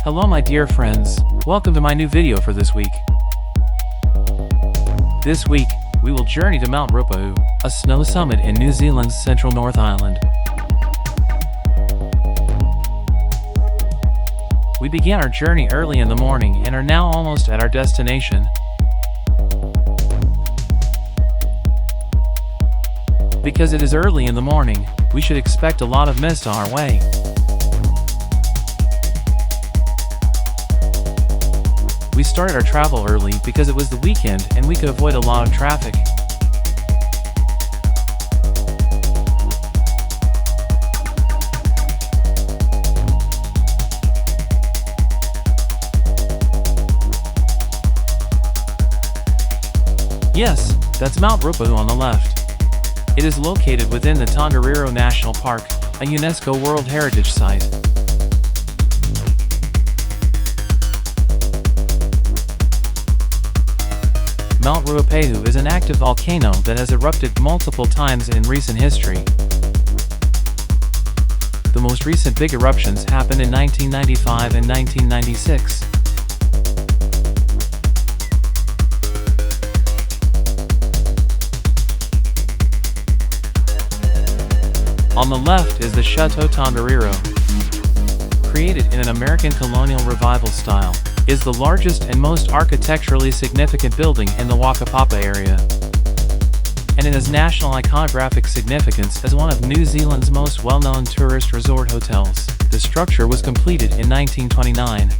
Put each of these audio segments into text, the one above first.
Hello my dear friends, welcome to my new video for this week. This week, we will journey to Mount Ruapehu, a snow summit in New Zealand's central North Island. We began our journey early in the morning and are now almost at our destination. Because it is early in the morning, we should expect a lot of mist on our way. We started our travel early because it was the weekend and we could avoid a lot of traffic. Yes, that's Mount Ruapehu on the left. It is located within the Tongariro National Park, a UNESCO World Heritage Site. Mount Ruapehu is an active volcano that has erupted multiple times in recent history. The most recent big eruptions happened in 1995 and 1996. On the left is the Chateau Tongariro. Created in an American colonial revival style, is the largest and most architecturally significant building in the Whakapapa area. And it has national iconographic significance as one of New Zealand's most well-known tourist resort hotels. The structure was completed in 1929.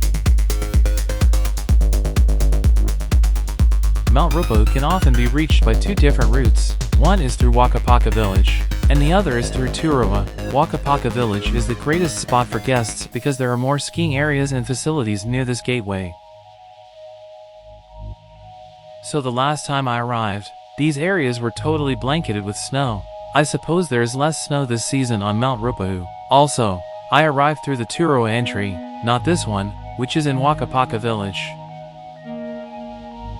Mount Ruapehu can often be reached by two different routes. One is through Whakapapa Village, and the other is through Taupo. Whakapaka Village is the greatest spot for guests because there are more skiing areas and facilities near this gateway. So the last time I arrived, these areas were totally blanketed with snow. I suppose there is less snow this season on Mount Ruapehu. Also, I arrived through the Taupo entry, not this one, which is in Whakapaka Village.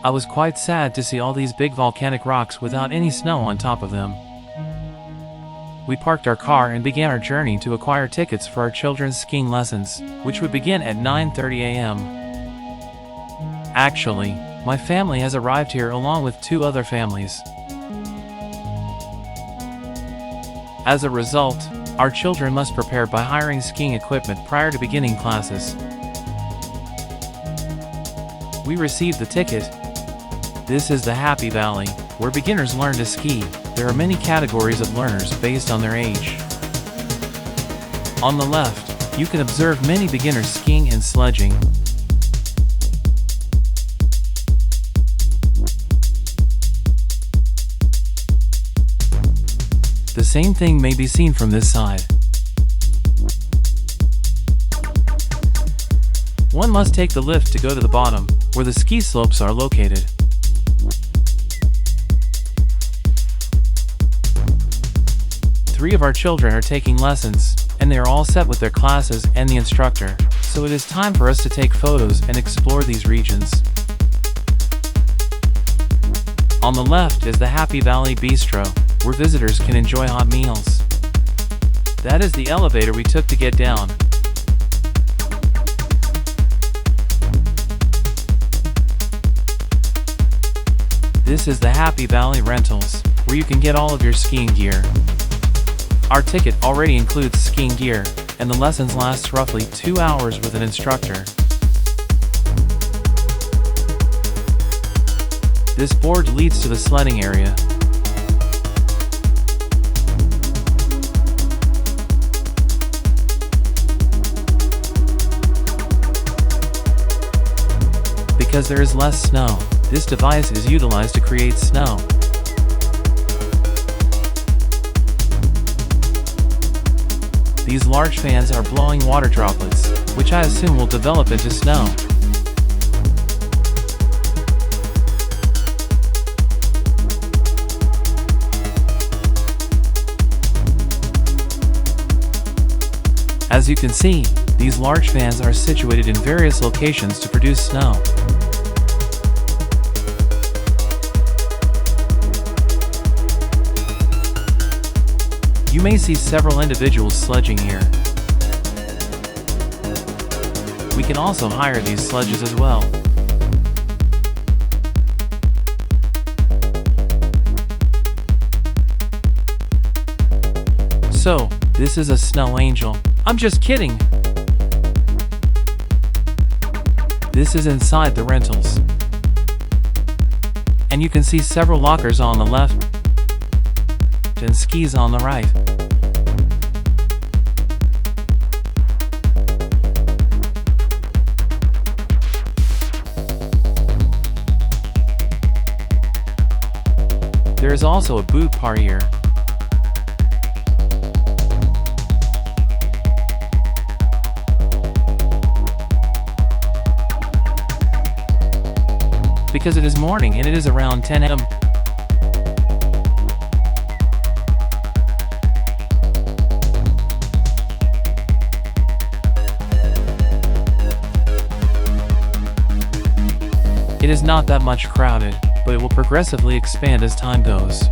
I was quite sad to see all these big volcanic rocks without any snow on top of them. We parked our car and began our journey to acquire tickets for our children's skiing lessons, which would begin at 9:30 a.m. Actually, my family has arrived here along with two other families. As a result, our children must prepare by hiring skiing equipment prior to beginning classes. We received the ticket. This is the Happy Valley, where beginners learn to ski. There are many categories of learners based on their age. On the left, you can observe many beginners skiing and sledging. The same thing may be seen from this side. One must take the lift to go to the bottom, where the ski slopes are located. Three of our children are taking lessons, and they are all set with their classes and the instructor, so it is time for us to take photos and explore these regions. On the left is the Happy Valley Bistro, where visitors can enjoy hot meals. That is the elevator we took to get down. This is the Happy Valley Rentals, where you can get all of your skiing gear. Our ticket already includes skiing gear, and the lessons last roughly 2 hours with an instructor. This board leads to the sledding area. Because there is less snow, this device is utilized to create snow. These large fans are blowing water droplets, which I assume will develop into snow. As you can see, these large fans are situated in various locations to produce snow. You may see several individuals sledging here. We can also hire these sledges as well. So, this is a snow angel. I'm just kidding! This is inside the rentals. And you can see several lockers on the left and skis on the right. There is also a boot bar here. Because it is morning and it is around 10 a.m. It is not that much crowded, but it will progressively expand as time goes.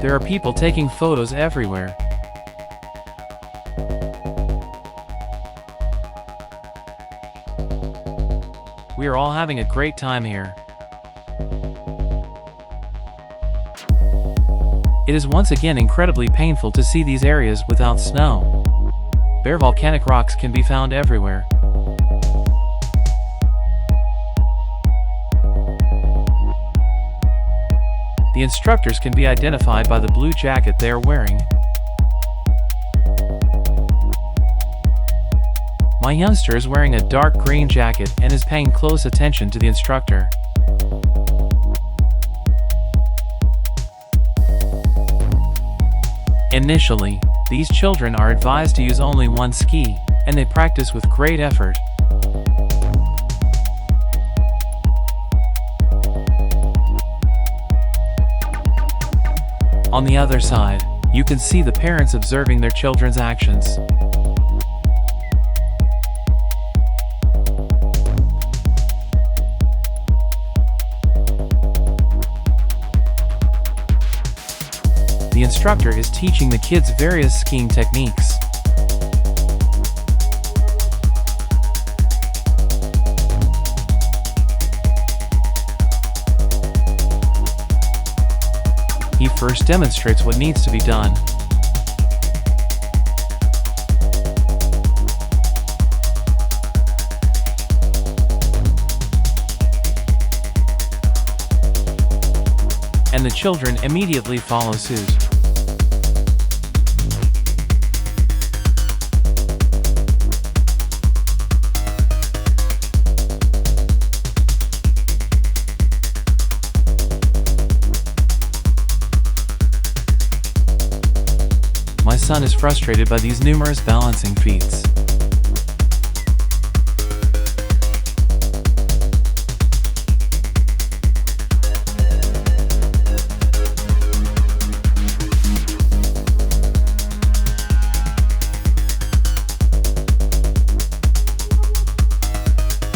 There are people taking photos everywhere. We are all having a great time here. It is once again incredibly painful to see these areas without snow. Bare volcanic rocks can be found everywhere. The instructors can be identified by the blue jacket they are wearing. My youngster is wearing a dark green jacket and is paying close attention to the instructor. Initially, these children are advised to use only one ski, and they practice with great effort. On the other side, you can see the parents observing their children's actions. The instructor is teaching the kids various skiing techniques. He first demonstrates what needs to be done. And the children immediately follow suit. My son is frustrated by these numerous balancing feats.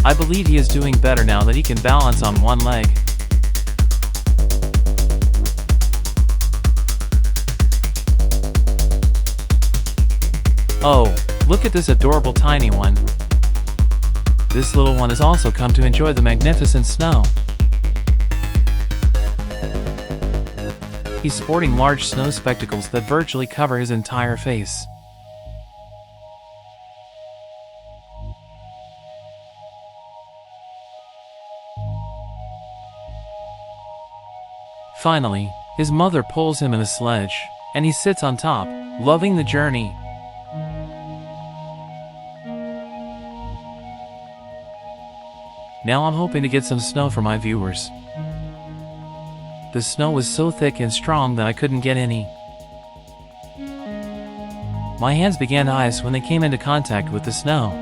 I believe he is doing better now that he can balance on one leg. Oh, look at this adorable tiny one. This little one has also come to enjoy the magnificent snow. He's sporting large snow spectacles that virtually cover his entire face. Finally, His mother pulls him in a sledge, and he sits on top, loving the journey. Now I'm hoping to get some snow for my viewers. The snow was so thick and strong that I couldn't get any. My hands began to ice when they came into contact with the snow.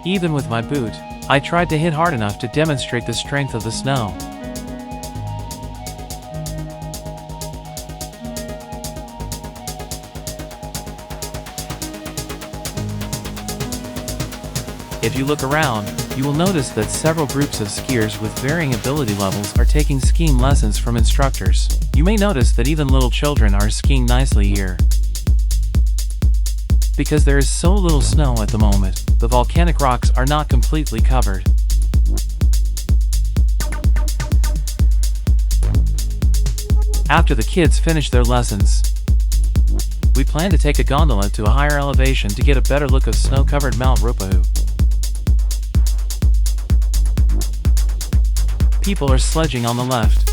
Even with my boot, I tried to hit hard enough to demonstrate the strength of the snow. If you look around, you will notice that several groups of skiers with varying ability levels are taking skiing lessons from instructors. You may notice that even little children are skiing nicely here. Because there is so little snow at the moment, the volcanic rocks are not completely covered. After the kids finish their lessons, we plan to take a gondola to a higher elevation to get a better look of snow-covered Mount Ruapehu. People are sledging on the left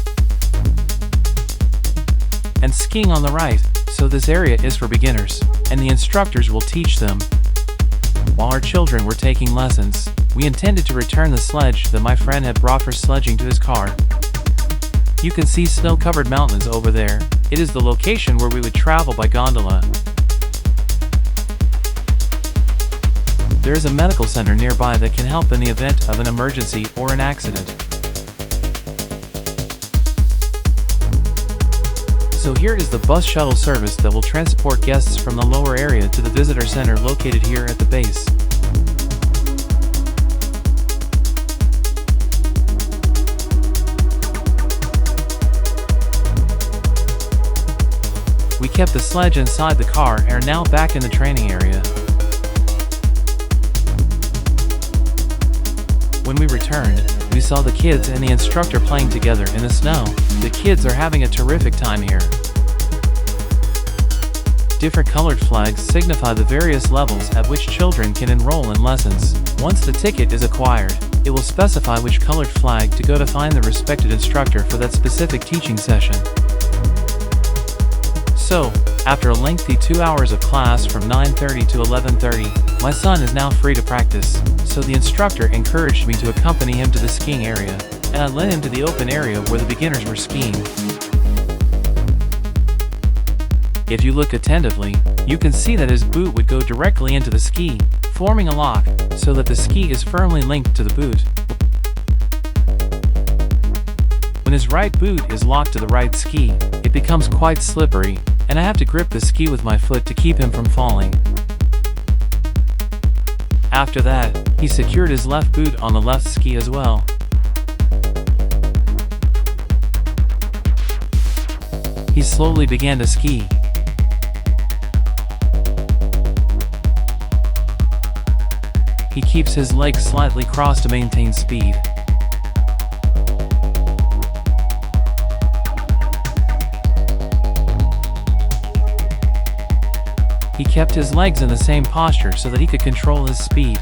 and skiing on the right, so this area is for beginners, and the instructors will teach them. While our children were taking lessons, we intended to return the sledge that my friend had brought for sledging to his car. You can see snow-covered mountains over there. It is the location where we would travel by gondola. There is a medical center nearby that can help in the event of an emergency or an accident. So here is the bus shuttle service that will transport guests from the lower area to the visitor center located here at the base. We kept the sledge inside the car and are now back in the training area. When we returned, we saw the kids and the instructor playing together in the snow. The kids are having a terrific time here. Different colored flags signify the various levels at which children can enroll in lessons. Once the ticket is acquired, it will specify which colored flag to go to find the respected instructor for that specific teaching session. So, after a lengthy 2 hours of class from 9:30 to 11:30, my son is now free to practice, so the instructor encouraged me to accompany him to the skiing area, and I led him to the open area where the beginners were skiing. If you look attentively, you can see that his boot would go directly into the ski, forming a lock, so that the ski is firmly linked to the boot. When his right boot is locked to the right ski, it becomes quite slippery, and I have to grip the ski with my foot to keep him from falling. After that, he secured his left boot on the left ski as well. He slowly began to ski. He keeps his legs slightly crossed to maintain speed. He kept his legs in the same posture so that he could control his speed.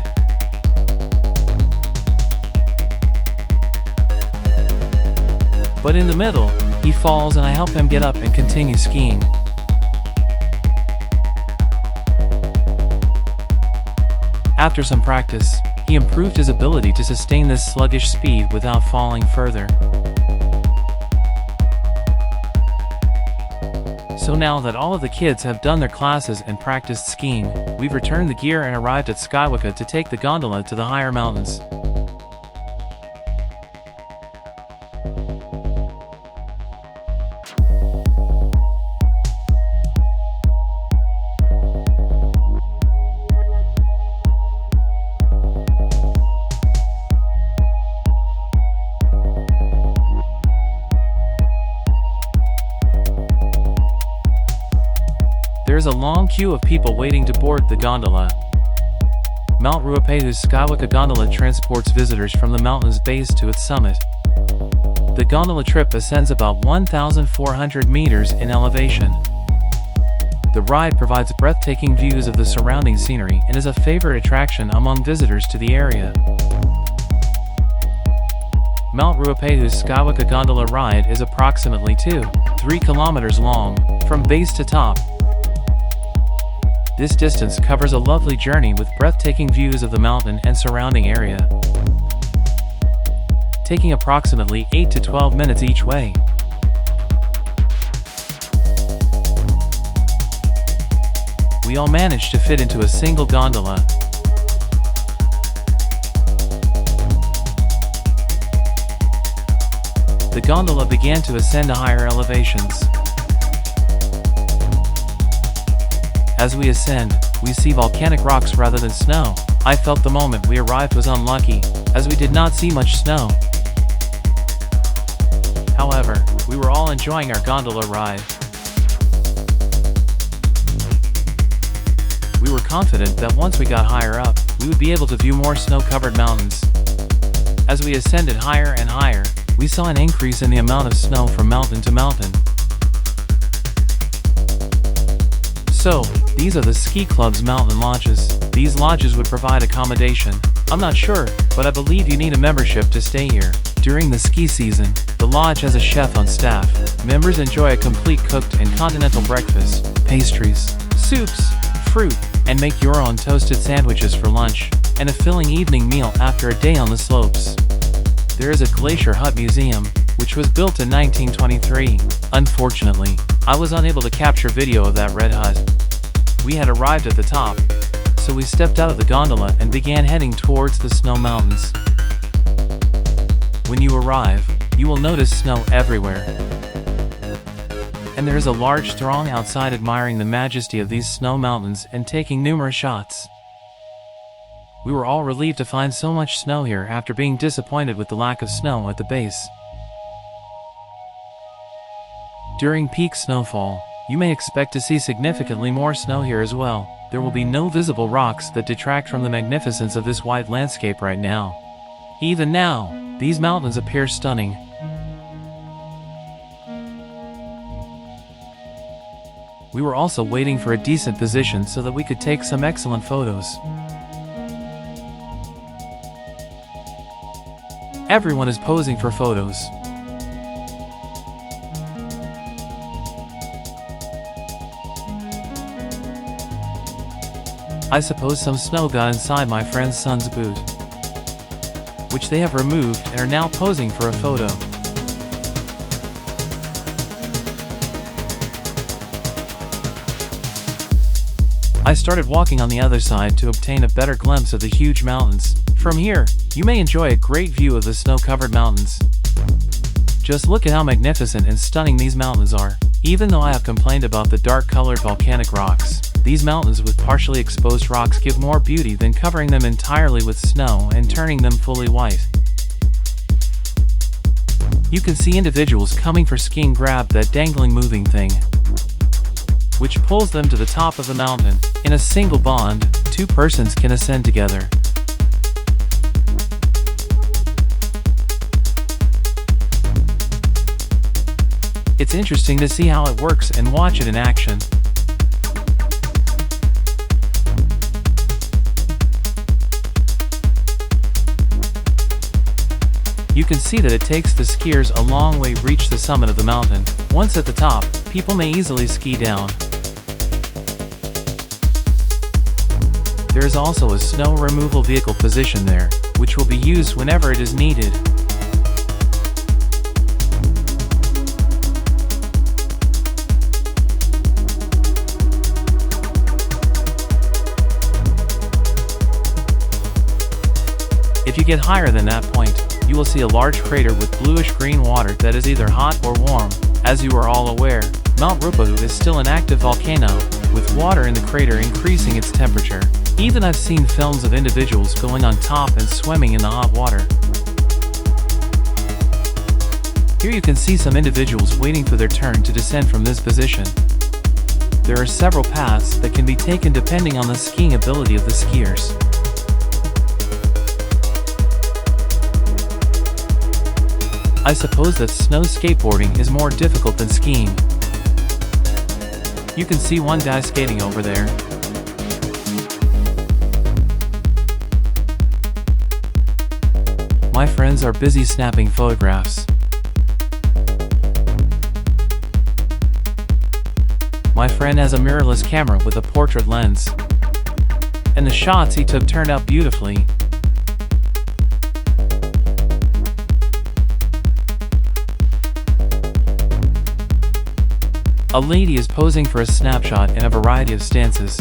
But in the middle, he falls and I help him get up and continue skiing. After some practice, he improved his ability to sustain this sluggish speed without falling further. So now that all of the kids have done their classes and practiced skiing, we've returned the gear and arrived at Whakapaka to take the gondola to the higher mountains. There is a long queue of people waiting to board the gondola. Mount Ruapehu's Whakapaka gondola transports visitors from the mountain's base to its summit. The gondola trip ascends about 1,400 meters in elevation. The ride provides breathtaking views of the surrounding scenery and is a favorite attraction among visitors to the area. Mount Ruapehu's Skywalker gondola ride is approximately 2-3 kilometers long, from base to top. This distance covers a lovely journey with breathtaking views of the mountain and surrounding area, taking approximately 8 to 12 minutes each way. We all managed to fit into a single gondola. The gondola began to ascend to higher elevations. As we ascend, we see volcanic rocks rather than snow. I felt the moment we arrived was unlucky, as we did not see much snow. However, we were all enjoying our gondola ride. We were confident that once we got higher up, we would be able to view more snow-covered mountains. As we ascended higher and higher, we saw an increase in the amount of snow from mountain to mountain. So, these are the ski club's mountain lodges. These lodges would provide accommodation. I'm not sure, but I believe you need a membership to stay here. During the ski season, the lodge has a chef on staff. Members enjoy a complete cooked and continental breakfast, pastries, soups, fruit, and make your own toasted sandwiches for lunch, and a filling evening meal after a day on the slopes. There is a glacier hut museum, which was built in 1923. Unfortunately, I was unable to capture video of that red hut. We had arrived at the top, so we stepped out of the gondola and began heading towards the snow mountains. When you arrive, you will notice snow everywhere, and there is a large throng outside admiring the majesty of these snow mountains and taking numerous shots. We were all relieved to find so much snow here after being disappointed with the lack of snow at the base. During peak snowfall, you may expect to see significantly more snow here as well. There will be no visible rocks that detract from the magnificence of this wide landscape right now. Even now, these mountains appear stunning. We were also waiting for a decent position so that we could take some excellent photos. Everyone is posing for photos. I suppose some snow got inside my friend's son's boot, which they have removed and are now posing for a photo. I started walking on the other side to obtain a better glimpse of the huge mountains. From here, you may enjoy a great view of the snow-covered mountains. Just look at how magnificent and stunning these mountains are. Even though I have complained about the dark-colored volcanic rocks, these mountains with partially exposed rocks give more beauty than covering them entirely with snow and turning them fully white. You can see individuals coming for skiing grab that dangling moving thing, which pulls them to the top of the mountain. In a single bond, two persons can ascend together. It's interesting to see how it works and watch it in action. You can see that it takes the skiers a long way to reach the summit of the mountain. Once at the top, people may easily ski down. There is also a snow removal vehicle positioned there, which will be used whenever it is needed. If you get higher than that point, you will see a large crater with bluish-green water that is either hot or warm. As you are all aware, Mount Ruapehu is still an active volcano, with water in the crater increasing its temperature. Even I've seen films of individuals going on top and swimming in the hot water. Here you can see some individuals waiting for their turn to descend from this position. There are several paths that can be taken depending on the skiing ability of the skiers. I suppose that snow skateboarding is more difficult than skiing. You can see one guy skating over there. My friends are busy snapping photographs. My friend has a mirrorless camera with a portrait lens, and the shots he took turned out beautifully. A lady is posing for a snapshot in a variety of stances.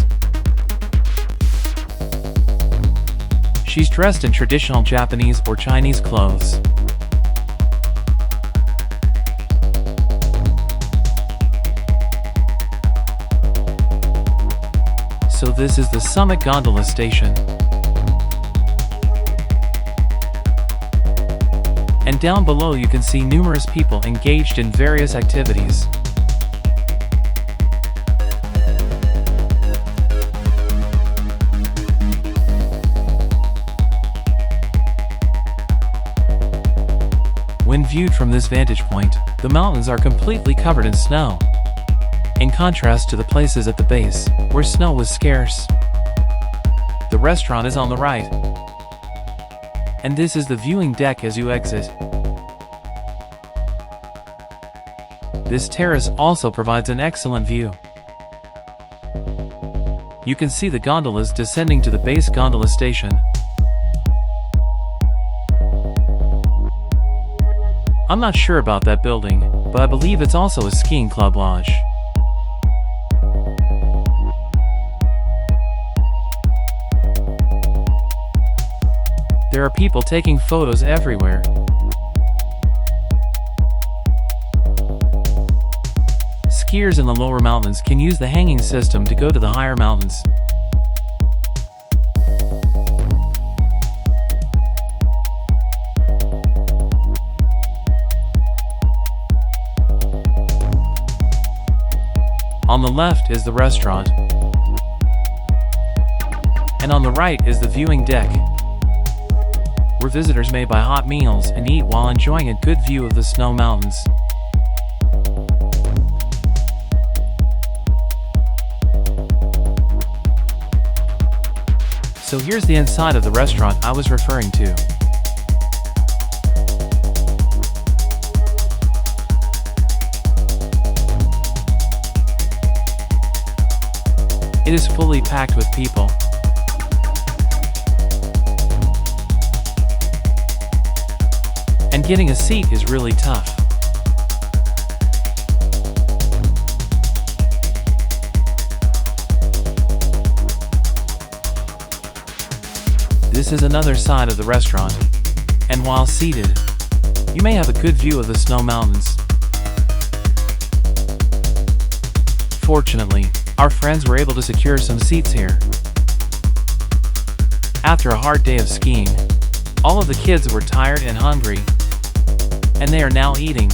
She's dressed in traditional Japanese or Chinese clothes. So this is the summit gondola station. And down below you can see numerous people engaged in various activities. When viewed from this vantage point, the mountains are completely covered in snow, in contrast to the places at the base, where snow was scarce. The restaurant is on the right, and this is the viewing deck as you exit. This terrace also provides an excellent view. You can see the gondolas descending to the base gondola station. I'm not sure about that building, but I believe it's also a skiing club lodge. There are people taking photos everywhere. Skiers in the lower mountains can use the hanging system to go to the higher mountains. On the left is the restaurant, and on the right is the viewing deck, where visitors may buy hot meals and eat while enjoying a good view of the snow mountains. So here's the inside of the restaurant I was referring to. It is fully packed with people. And getting a seat is really tough. This is another side of the restaurant, and while seated, you may have a good view of the snow mountains. Fortunately, our friends were able to secure some seats here. After a hard day of skiing, all of the kids were tired and hungry, and they are now eating.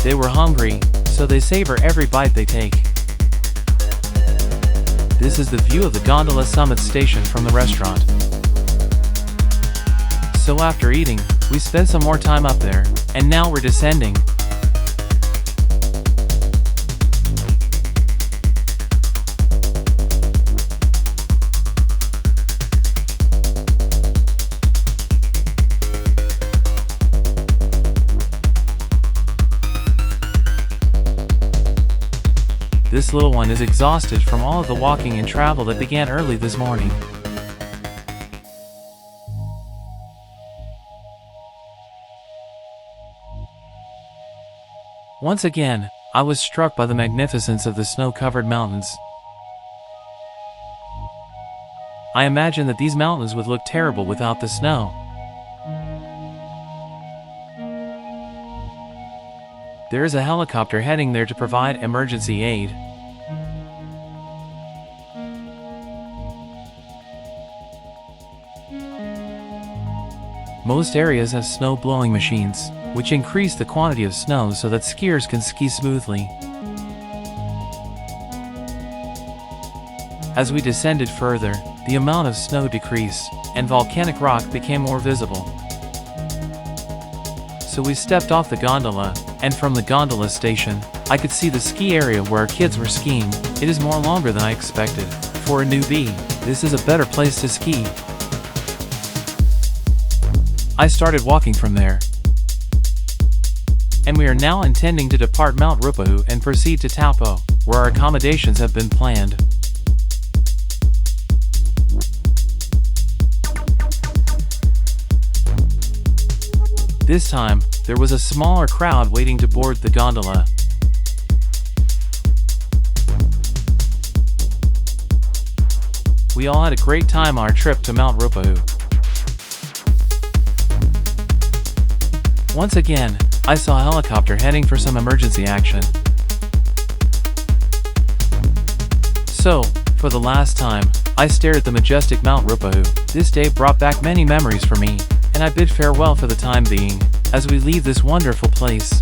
They were hungry, so they savor every bite they take. This is the view of the gondola summit station from the restaurant. So after eating, we spent some more time up there, and now we're descending. This little one is exhausted from all of the walking and travel that began early this morning. Once again, I was struck by the magnificence of the snow-covered mountains. I imagine that these mountains would look terrible without the snow. There is a helicopter heading there to provide emergency aid. Most areas have snow blowing machines, which increase the quantity of snow so that skiers can ski smoothly. As we descended further, the amount of snow decreased, and volcanic rock became more visible. So we stepped off the gondola, and from the gondola station, I could see the ski area where our kids were skiing. It is more longer than I expected. For a newbie, this is a better place to ski. I started walking from there. And we are now intending to depart Mount Ruapehu and proceed to Taupo, where our accommodations have been planned. This time, there was a smaller crowd waiting to board the gondola. We all had a great time on our trip to Mount Ruapehu. Once again, I saw a helicopter heading for some emergency action. So, for the last time, I stared at the majestic Mount Ruapehu. This day brought back many memories for me, and I bid farewell for the time being, as we leave this wonderful place.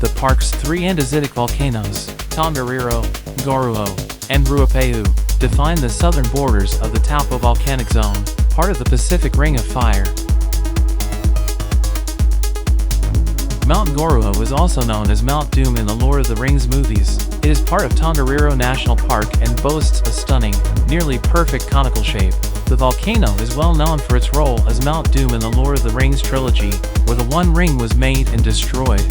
The park's three andesitic volcanoes, Tongariro, Ngauruho, and Ruapehu, define the southern borders of the Taupo volcanic zone, part of the Pacific Ring of Fire. Mount Ngauruho is also known as Mount Doom in the Lord of the Rings movies. It is part of Tongariro National Park and boasts a stunning, nearly perfect conical shape. The volcano is well known for its role as Mount Doom in the Lord of the Rings trilogy, where the One Ring was made and destroyed.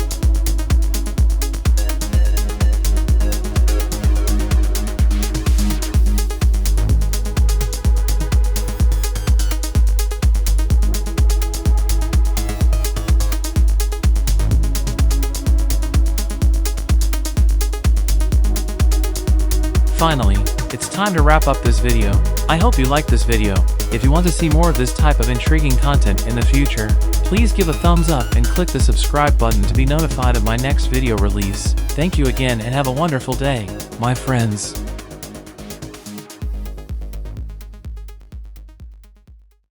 Finally, it's time to wrap up this video. I hope you liked this video. If you want to see more of this type of intriguing content in the future, please give a thumbs up and click the subscribe button to be notified of my next video release. Thank you again and have a wonderful day, my friends.